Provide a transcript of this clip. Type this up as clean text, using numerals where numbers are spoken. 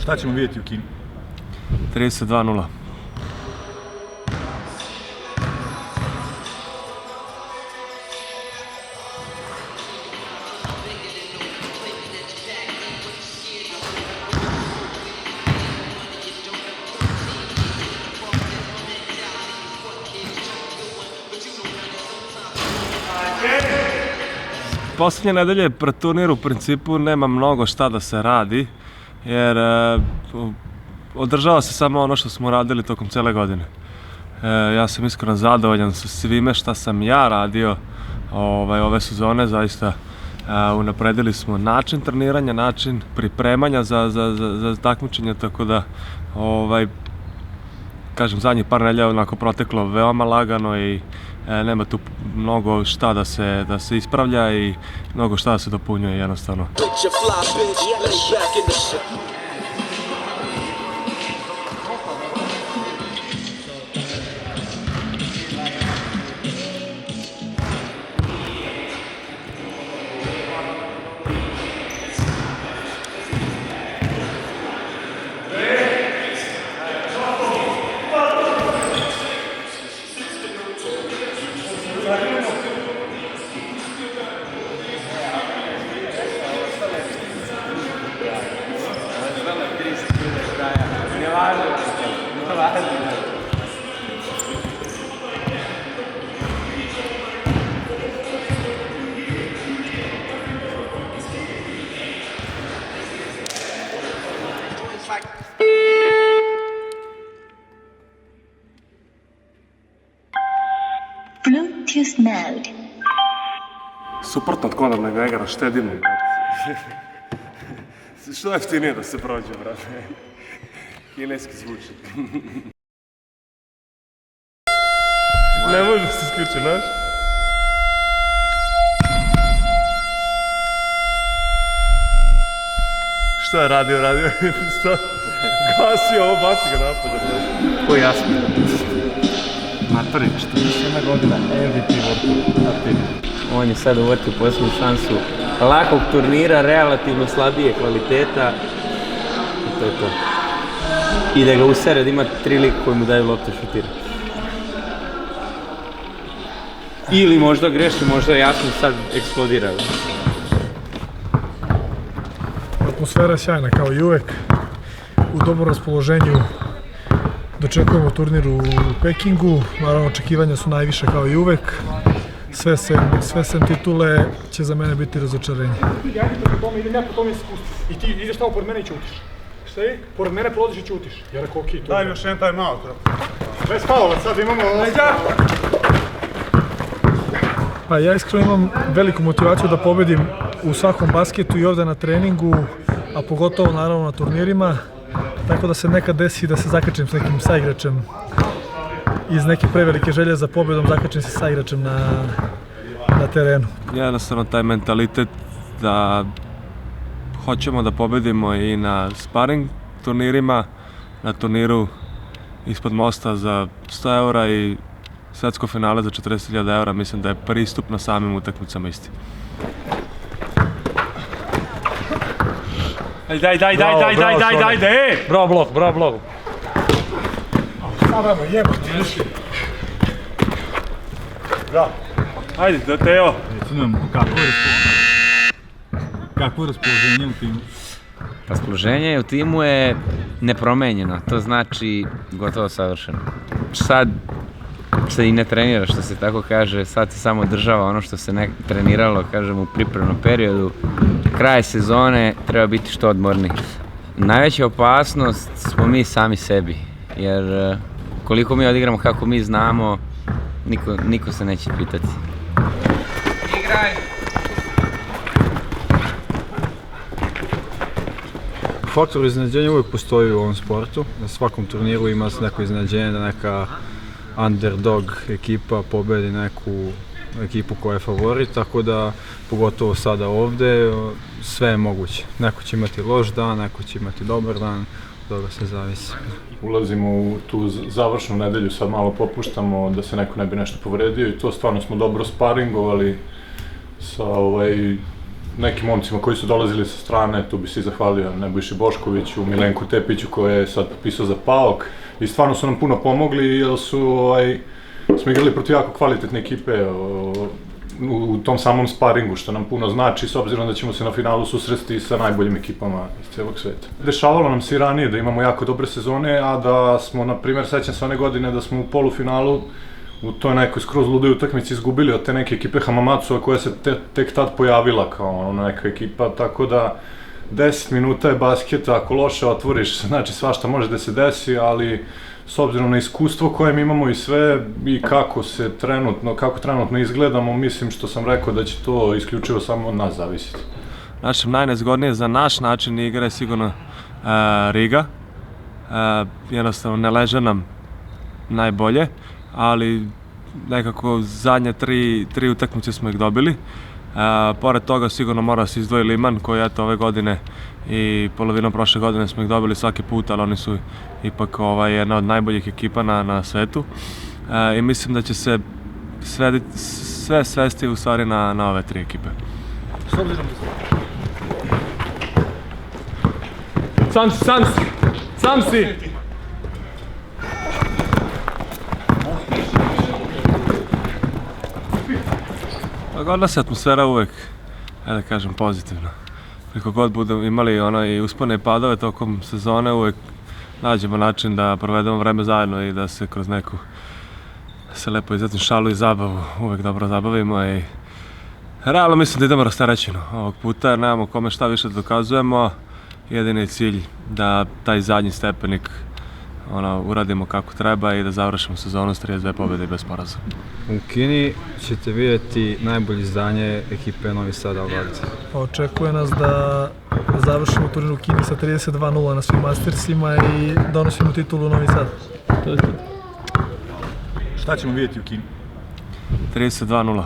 Šta ćemo vidjeti u kinu? 32:0. Posljednje nedelje pred turnir u principu nema mnogo šta da se radi, jer održava se samo ono što smo radili tokom cele godine. Ja sam iskreno zadovoljan sa svime šta sam ja radio ove sezone, zaista unapredili smo način treniranja, način pripremanja za takmičenje, tako da kažem, zadnjih par nedelja onako proteklo veoma lagano i nema tu mnogo šta da se ispravlja i mnogo šta da se dopunjuje jednostavno. Bluetooth mode. Suprotno od konornog igra, štedimo. Što jeftinije da se prođe, brate. Kineski zvuči. Ne može se isključiti, znaš? Šta je radio? Gasi ovo, baci ga napad. Ko je jasno? Matori, 41 godina, MVP Vortu. On je sad uvrtio posljednju šansu lakog turnira, relativno slabije kvaliteta. I to je to. I da ga usere, da ima 3 lika koji mu daju loptu šutira. Ili možda greši, možda jasno sad eksplodira. Atmosfera je sjajna kao i uvek. U dobrom raspoloženju dočekujemo turnir u Pekingu. Naravno, očekivanja su najviše kao i uvek. Sve sem titule će za mene biti razočarenje. Ajde preko tome, idem ja po tome se spustim. I ti ideš tamo pored mene i ćutiš. Šta je? Pored mene prolaziš i ćutiš. Ja rekao, okej, to je. Daj mi još jedan time out. Bez faula, sad imamo... Pa ja iskreno imam veliku motivaciju da pobedim u svakom basketu i ovde na treningu, a pogotovo naravno na turnirima. Tako da se nekad desi da se zakačim s nekim saigračem. Iz neke prevelike želje za pobjedom zakačim se saigračem na terenu. Jednostavno taj mentalitet da hoćemo da pobedimo i na sparing turnirima, na turniru ispod mosta za 100 eura i svetsko finale za 40.000 eura, mislim da je pristup na samim utakmicama isti. Daj! Bravo blok! Naravno, jebati, više. Da. Ajde, Teo! Kakvo je raspoloženje u timu? Raspoloženje u timu je nepromenjeno, to znači gotovo savršeno. Sad se i ne trenira, što se tako kaže, sad se samo održava ono što se ne treniralo, kažem, u pripremnom periodu. Kraj sezone treba biti što odmorniji. Najveća opasnost smo mi sami sebi, jer koliko mi odigramo kako mi znamo, niko se neće pitati. Igraj! Faktor iznenađenja uvijek postoji u ovom sportu. Na svakom turniru ima neko iznenađenje da neka underdog ekipa pobedi neku ekipu koja je favorit, tako da pogotovo sada ovde sve je moguće. Neko će imati loš dan, neko će imati dobar dan, od toga se zavisi. Ulazimo u tu završnu nedelju, sad malo popuštamo da se neko ne bi nešto povredio i to stvarno smo dobro sparingovali sa nekim momcima koji su dolazili sa strane, tu bi se zahvalio Nebojši Boškoviću, Milenku Tepiću koji je sad potpisao za PAOK i stvarno su nam puno pomogli jer smo igrali protiv jako kvalitetne ekipe u tom samom sparingu, što nam puno znači s obzirom da ćemo se na finalu susresti sa najboljim ekipama iz celog sveta. Dešavalo nam se i ranije da imamo jako dobre sezone, a da smo, na primjer, sećam se one godine da smo u polufinalu u toj nekoj skroz ludoj utakmici izgubili od te neke ekipe Hamamatsu koja se tek tad pojavila kao neka ekipa, tako da 10 minuta je basketa, ako loše otvoriš, znači svašta može da se desi, ali s obzirom na iskustvo koje mi imamo i sve i kako trenutno izgledamo, mislim što sam rekao da će to isključivo samo od nas zavisiti. Najnezgodnije za naš način igre je sigurno Riga. Jednostavno ne leže nam najbolje, ali nekako zadnje tri utakmice smo ih dobili. Pored toga sigurno mora se izdvoji Liman koji eto ove godine i polovinom prošle godine smo ih dobili svaki put, ali oni su ipak jedna od najboljih ekipa na svetu i mislim da će se sve svesti u stvari na ove tri ekipe. Sam si! Kod nas je atmosfera uvek, da kažem, pozitivna. Koliko god budemo imali i uspone i padove tokom sezone, uvek nađemo način da provedemo vreme zajedno i da se kroz neku lepo izatim šalu i zabavu uvek dobro zabavimo i realno mislim da idemo rasterećeno ovog puta jer nemamo kome šta više da dokazujemo. Jedini je cilj da taj zadnji stepenik uradimo kako treba i da završimo sezonu s 32 pobjede i bez poraza. U Kini ćete vidjeti najbolje izdanje ekipe Novi Sad Albazi. Očekuje nas da završimo turnir u Kini sa 32-0 na svim Mastersima i donosimo titulu u Novi Sad. Šta ćemo vidjeti u Kini? 32-0.